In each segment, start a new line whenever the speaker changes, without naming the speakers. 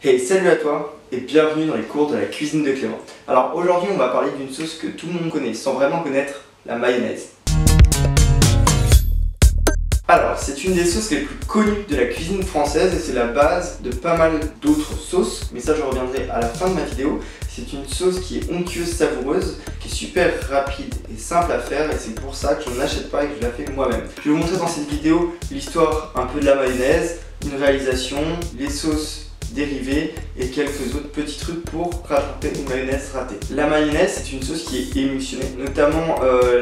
Hey, salut à toi et bienvenue dans les cours de la cuisine de Clément. Alors aujourd'hui on va parler d'une sauce que tout le monde connaît sans vraiment connaître, la mayonnaise. Alors c'est une des sauces les plus connues de la cuisine française et c'est la base de pas mal d'autres sauces, mais ça je reviendrai à la fin de ma vidéo. C'est une sauce qui est onctueuse, savoureuse, qui est super rapide et simple à faire et c'est pour ça que je n'en achète pas et que je la fais moi-même. Je vais vous montrer dans cette vidéo l'histoire un peu de la mayonnaise, une réalisation, les sauces dérivés et quelques autres petits trucs pour rattraper une mayonnaise ratée. La mayonnaise c'est une sauce qui est émulsionnée, notamment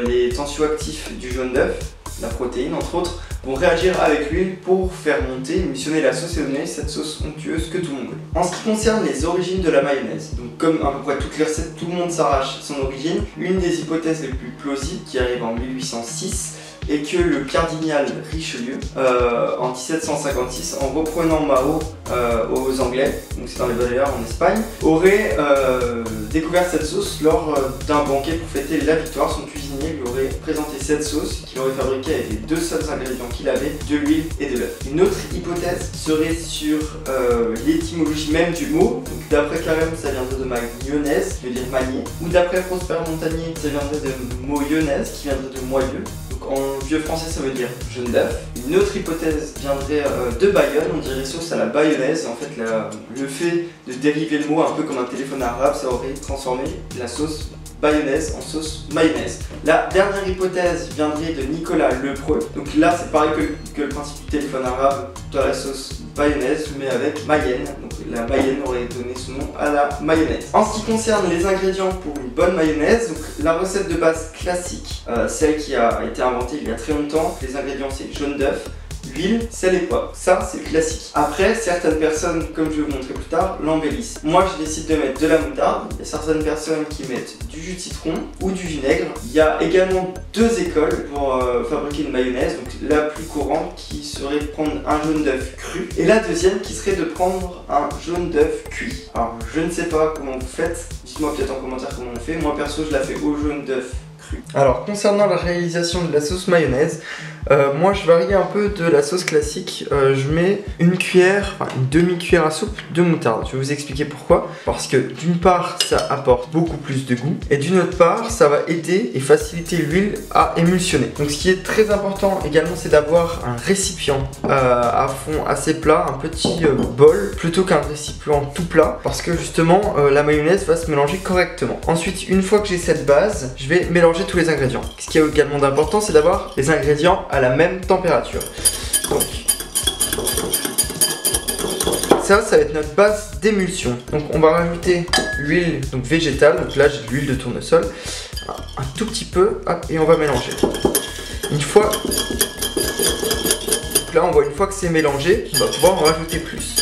les tensioactifs du jaune d'œuf, la protéine entre autres, vont réagir avec l'huile pour faire monter, émulsionner la sauce et donner cette sauce onctueuse que tout le monde connaît. En ce qui concerne les origines de la mayonnaise, donc comme à peu près toutes les recettes, tout le monde s'arrache son origine, une des hypothèses les plus plausibles qui arrive en 1806 et que le cardinal Richelieu, en 1756, en reprenant Mao aux Anglais, donc c'est dans les Baléares en Espagne, aurait découvert cette sauce lors d'un banquet pour fêter la victoire. Son cuisinier lui aurait présenté cette sauce qu'il aurait fabriquée avec les deux seuls ingrédients qu'il avait, de l'huile et de l'œuf. Une autre hypothèse serait sur l'étymologie même du mot. Donc d'après Carême, ça viendrait de mayonnaise, qui veut dire manier, ou d'après Prosper Montagnier, ça viendrait de moyonnaise, qui viendrait de moyeu. En vieux français ça veut dire jaune d'œuf. Une autre hypothèse viendrait de Bayonne, on dirait sauce à la bayonnaise. En fait le fait de dériver le mot un peu comme un téléphone arabe, ça aurait transformé la sauce bayonnaise en sauce mayonnaise. La dernière hypothèse viendrait de Nicolas Lepreux. Donc là c'est pareil que le principe du téléphone arabe, dans la sauce bayonnaise mais avec mayenne. Donc la mayenne aurait donné son nom à la mayonnaise. En ce qui concerne les ingrédients pour une bonne mayonnaise, donc la recette de base classique, celle qui a été inventée il y a très longtemps, les ingrédients c'est jaune d'œuf, l'huile, sel et poivre. Ça, c'est le classique. Après, certaines personnes, comme je vais vous montrer plus tard, l'embellissent. Moi, je décide de mettre de la moutarde. Il y a certaines personnes qui mettent du jus de citron ou du vinaigre. Il y a également deux écoles pour fabriquer une mayonnaise. Donc, la plus courante qui serait de prendre un jaune d'œuf cru et la deuxième qui serait de prendre un jaune d'œuf cuit. Alors, je ne sais pas comment vous faites. Dites-moi peut-être en commentaire comment on fait. Moi, perso, je la fais au jaune d'œuf. Alors concernant la réalisation de la sauce mayonnaise, moi je varie un peu de la sauce classique. Je mets une demi-cuillère à soupe de moutarde. Je vais vous expliquer pourquoi. Parce que d'une part ça apporte beaucoup plus de goût et d'une autre part ça va aider et faciliter l'huile à émulsionner. Donc ce qui est très important également c'est d'avoir un récipient à fond assez plat, un petit bol plutôt qu'un récipient tout plat parce que justement la mayonnaise va se mélanger correctement. Ensuite une fois que j'ai cette base, je vais mélanger tous les ingrédients. Ce qui est également d'important, c'est d'avoir les ingrédients à la même température. Donc, ça va être notre base d'émulsion. Donc, on va rajouter l'huile végétale. Donc là, j'ai de l'huile de tournesol, un tout petit peu, hop, et on va mélanger. Une fois, donc là, on voit une fois que c'est mélangé, on va pouvoir en rajouter plus.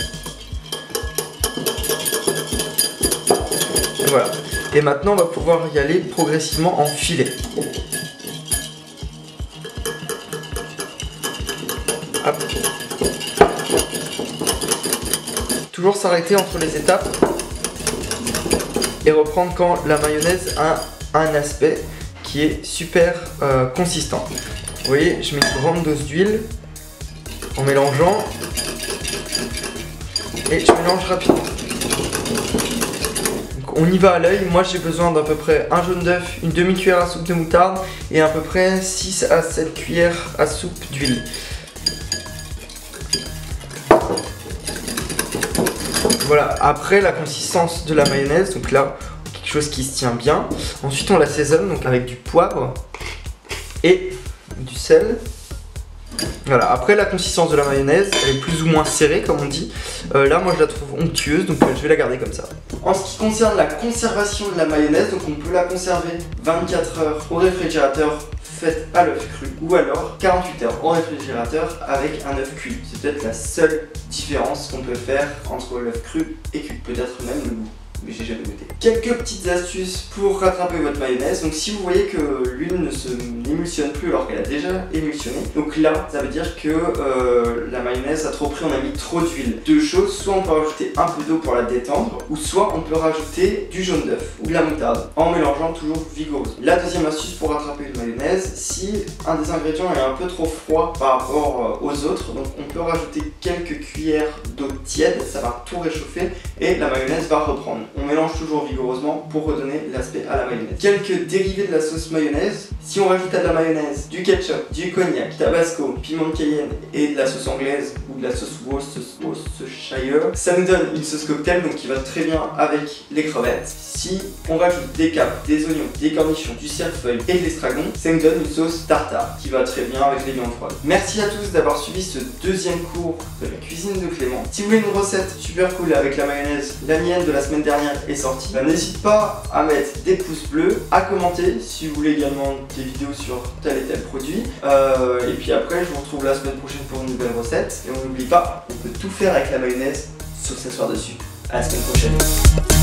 Et voilà. Et maintenant, on va pouvoir y aller progressivement en filet. Hop. Toujours s'arrêter entre les étapes et reprendre quand la mayonnaise a un aspect qui est super consistant. Vous voyez, je mets une grande dose d'huile en mélangeant et je mélange rapidement. On y va à l'œil. Moi j'ai besoin d'à peu près un jaune d'œuf, une demi-cuillère à soupe de moutarde et à peu près 6 à 7 cuillères à soupe d'huile. Voilà, après la consistance de la mayonnaise, donc là quelque chose qui se tient bien. Ensuite on l'assaisonne donc avec du poivre et du sel. Voilà, après la consistance de la mayonnaise, elle est plus ou moins serrée comme on dit. Là moi je la trouve onctueuse donc je vais la garder comme ça. En ce qui concerne la conservation de la mayonnaise, donc on peut la conserver 24 heures au réfrigérateur faite à l'œuf cru ou alors 48 heures au réfrigérateur avec un œuf cuit. C'est peut-être la seule différence qu'on peut faire entre l'œuf cru et cuit, peut-être même le goût. mais j'ai jamais goûté. Quelques petites astuces pour rattraper votre mayonnaise. Donc si vous voyez que l'huile ne se n'émulsionne plus alors qu'elle a déjà émulsionné, donc là ça veut dire que la mayonnaise a trop pris, on a mis trop d'huile. Deux choses, soit on peut rajouter un peu d'eau pour la détendre, ou soit on peut rajouter du jaune d'œuf ou de la moutarde en mélangeant toujours vigoureusement. La deuxième astuce pour rattraper une mayonnaise, si un des ingrédients est un peu trop froid par rapport aux autres, donc on peut rajouter quelques cuillères d'eau tiède, ça va tout réchauffer et la mayonnaise va reprendre. On mélange toujours vigoureusement pour redonner l'aspect à la mayonnaise. Quelques dérivés de la sauce mayonnaise, si on rajoute à de la mayonnaise du ketchup, du cognac, tabasco, piment de Cayenne et de la sauce anglaise ou de la sauce Worcestershire, ça nous donne une sauce cocktail donc qui va très bien avec les crevettes. Si on rajoute des capres, des oignons, des cornichons, du cerfeuil et de l'estragon, ça nous donne une sauce tartare qui va très bien avec les viandes froides. Merci à tous d'avoir suivi ce deuxième cours de la cuisine de Clément. Si vous voulez une recette super cool avec la mayonnaise, la mienne de la semaine dernière est sortie, n'hésite pas à mettre des pouces bleus, à commenter si vous voulez également des vidéos sur tel et tel produit. Et puis après, je vous retrouve la semaine prochaine pour une nouvelle recette. Et on n'oublie pas, on peut tout faire avec la mayonnaise, sauf s'asseoir dessus. À la semaine prochaine.